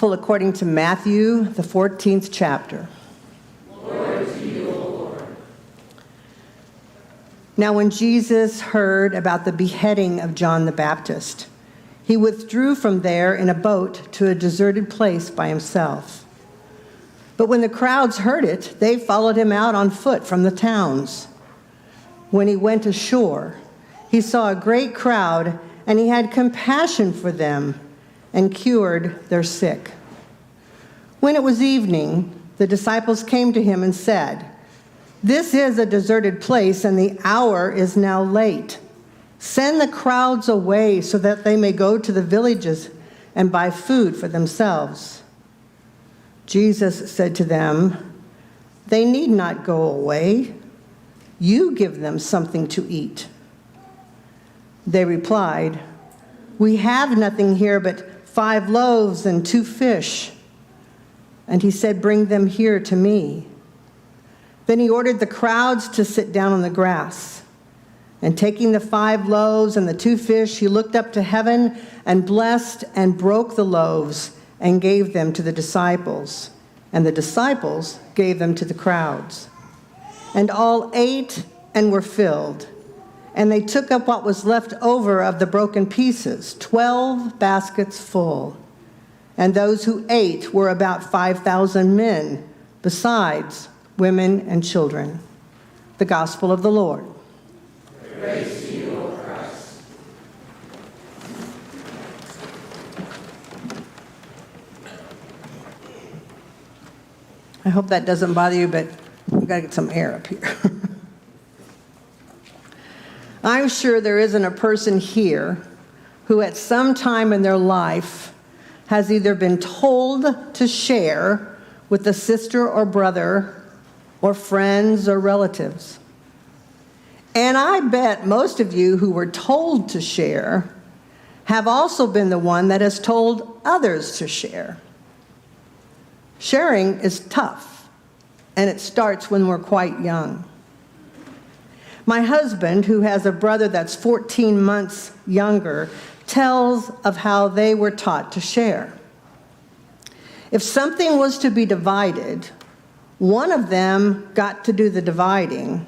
Gospel according to Matthew, the 14th chapter. Glory to you, O Lord. Now when Jesus heard about the beheading of John the Baptist, he withdrew from there in a boat to a deserted place by himself. But when the crowds heard it, they followed him out on foot from the towns. When he went ashore, he saw a great crowd, and he had compassion for them and cured their sick. When it was evening, the disciples came to him and said, "This is a deserted place, and the hour is now late. Send the crowds away so that they may go to the villages and buy food for themselves." Jesus said to them, "They need not go away. You give them something to eat." They replied, "We have nothing here but 5 loaves and 2 fish." And he said, "Bring them here to me." Then he ordered the crowds to sit down on the grass. And taking the 5 loaves and the 2 fish, he looked up to heaven and blessed and broke the loaves and gave them to the disciples. And the disciples gave them to the crowds. And all ate and were filled. And they took up what was left over of the broken pieces, 12 baskets full. And those who ate were about 5,000 men, besides women and children. The gospel of the Lord. Praise to you, O Christ. I hope that doesn't bother you, but we've got to get some air up here. I'm sure there isn't a person here who at some time in their life has either been told to share with a sister or brother or friends or relatives. And I bet most of you who were told to share have also been the one that has told others to share. Sharing is tough, and it starts when we're quite young. My husband, who has a brother that's 14 months younger, tells of how they were taught to share. If something was to be divided, one of them got to do the dividing,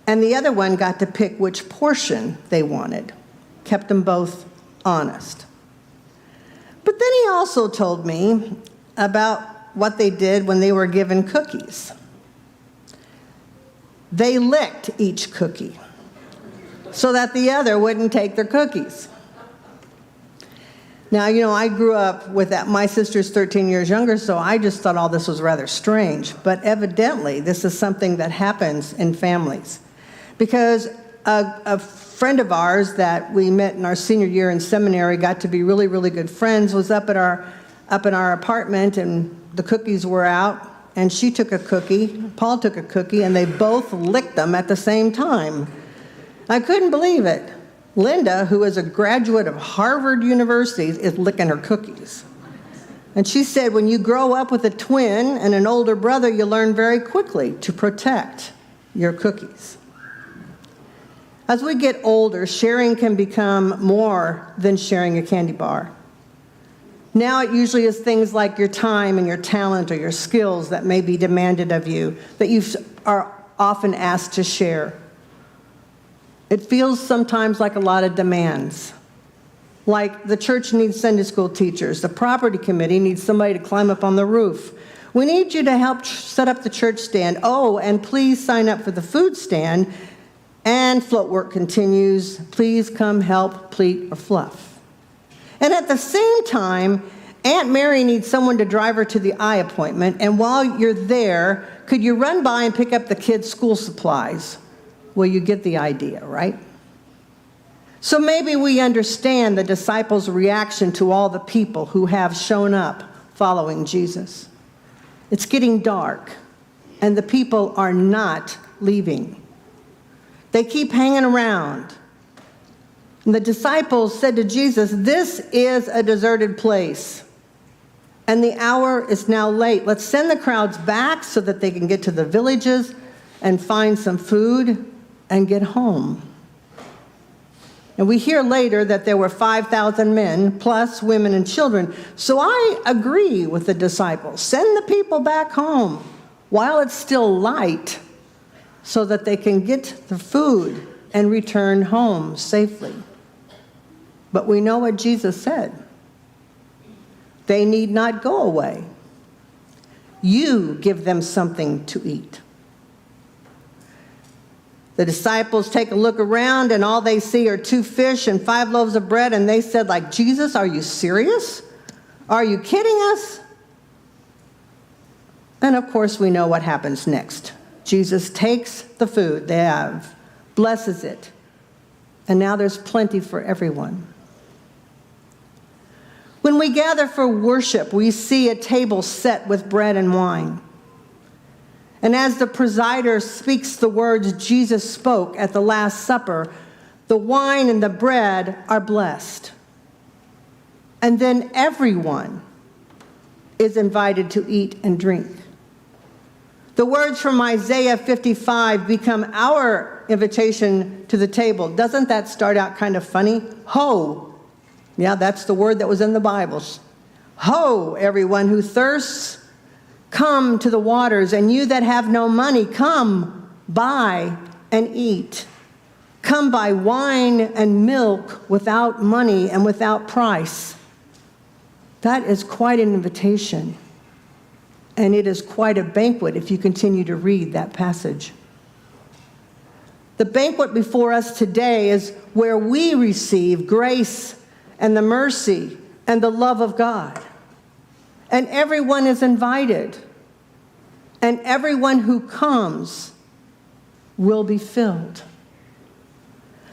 and the other one got to pick which portion they wanted. Kept them both honest. But then he also told me about what they did when they were given cookies. They licked each cookie so that the other wouldn't take their cookies. Now, I grew up with that. My sister's 13 years younger, so I just thought all this was rather strange. But evidently, this is something that happens in families. Because a friend of ours that we met in our senior year in seminary, got to be really, really good friends, was up in our apartment, and the cookies were out. And she took a cookie, Paul took a cookie, and they both licked them at the same time. I couldn't believe it. Linda, who is a graduate of Harvard University, is licking her cookies. And she said, when you grow up with a twin and an older brother, you learn very quickly to protect your cookies. As we get older, sharing can become more than sharing a candy bar. Now it usually is things like your time and your talent or your skills that may be demanded of you that you are often asked to share. It feels sometimes like a lot of demands. Like the church needs Sunday school teachers. The property committee needs somebody to climb up on the roof. We need you to help set up the church stand. Oh, and please sign up for the food stand. And float work continues. Please come help pleat or fluff. And at the same time, Aunt Mary needs someone to drive her to the eye appointment. And while you're there, could you run by and pick up the kids' school supplies? Well, you get the idea, right? So maybe we understand the disciples' reaction to all the people who have shown up following Jesus. It's getting dark, and the people are not leaving. They keep hanging around. And the disciples said to Jesus, "This is a deserted place, and the hour is now late. Let's send the crowds back so that they can get to the villages and find some food and get home." And we hear later that there were 5,000 men, plus women and children. So I agree with the disciples. Send the people back home while it's still light so that they can get the food and return home safely. But we know what Jesus said. They need not go away. You give them something to eat. The disciples take a look around, and all they see are 2 fish and 5 loaves of bread, and they said, like, Jesus, are you serious? Are you kidding us? And of course, we know what happens next. Jesus takes the food they have, blesses it, and now there's plenty for everyone. When we gather for worship, we see a table set with bread and wine. And as the presider speaks the words Jesus spoke at the Last Supper, the wine and the bread are blessed. And then everyone is invited to eat and drink. The words from Isaiah 55 become our invitation to the table. Doesn't that start out kind of funny? Ho! Yeah, that's the word that was in the Bible. Ho, everyone who thirsts, come to the waters, and you that have no money, come, buy and eat. Come buy wine and milk without money and without price. That is quite an invitation. And it is quite a banquet if you continue to read that passage. The banquet before us today is where we receive grace and the mercy and the love of God. And everyone is invited. And everyone who comes will be filled.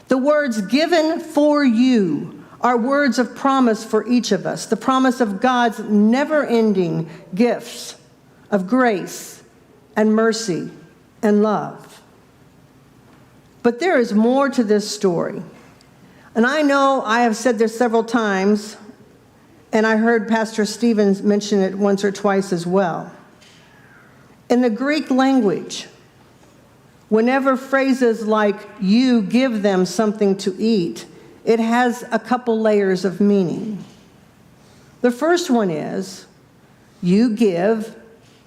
The words given for you are words of promise for each of us. The promise of God's never-ending gifts of grace and mercy and love. But there is more to this story. And I know I have said this several times, and I heard Pastor Stevens mention it once or twice as well. In the Greek language, whenever phrases like you give them something to eat, it has a couple layers of meaning. The first one is, you give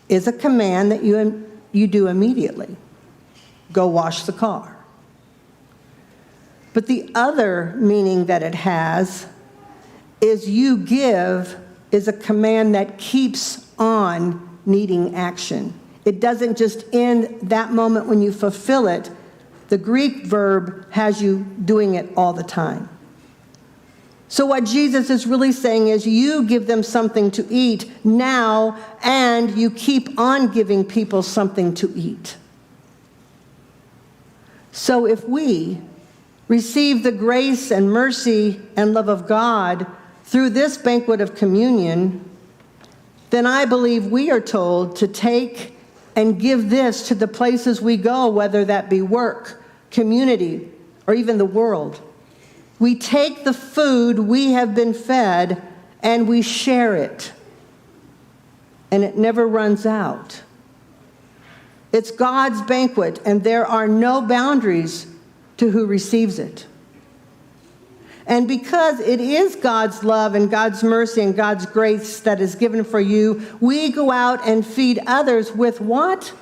is a command that you do immediately. Go wash the car. But the other meaning that it has is you give is a command that keeps on needing action. It doesn't just end that moment when you fulfill it. The Greek verb has you doing it all the time. So what Jesus is really saying is you give them something to eat now, and you keep on giving people something to eat. So if we receive the grace and mercy and love of God through this banquet of communion, then I believe we are told to take and give this to the places we go, whether that be work, community, or even the world. We take the food we have been fed and we share it. And it never runs out. It's God's banquet, and there are no boundaries to who receives it. And because it is God's love and God's mercy and God's grace that is given for you, we go out and feed others with what?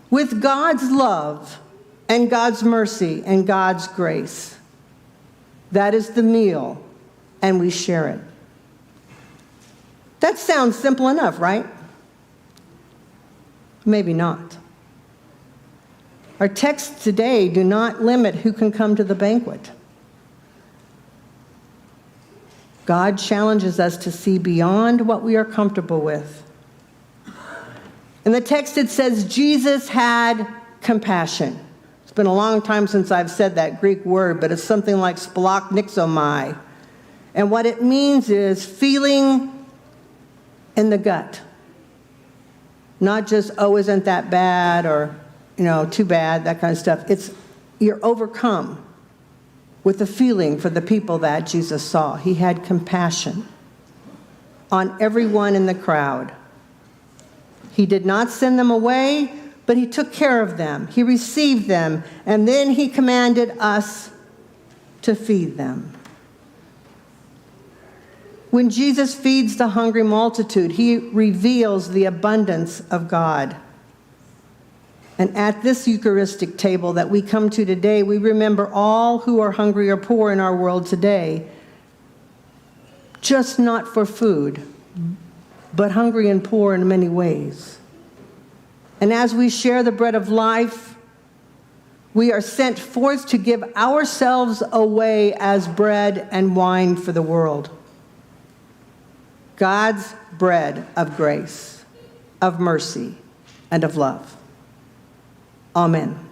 With God's love and God's mercy and God's grace. That is the meal, and we share it. That sounds simple enough, right? Maybe not. Our texts today do not limit who can come to the banquet. God challenges us to see beyond what we are comfortable with. In the text it says, Jesus had compassion. It's been a long time since I've said that Greek word, but it's something like splachnitzomai. And what it means is feeling in the gut. Not just, oh, isn't that bad, or, too bad, that kind of stuff. It's you're overcome with the feeling for the people that Jesus saw. He had compassion on everyone in the crowd. He did not send them away, but he took care of them. He received them, and then he commanded us to feed them. When Jesus feeds the hungry multitude, he reveals the abundance of God. And at this Eucharistic table that we come to today, we remember all who are hungry or poor in our world today, just not for food, but hungry and poor in many ways. And as we share the bread of life, we are sent forth to give ourselves away as bread and wine for the world. God's bread of grace, of mercy, and of love. Amen.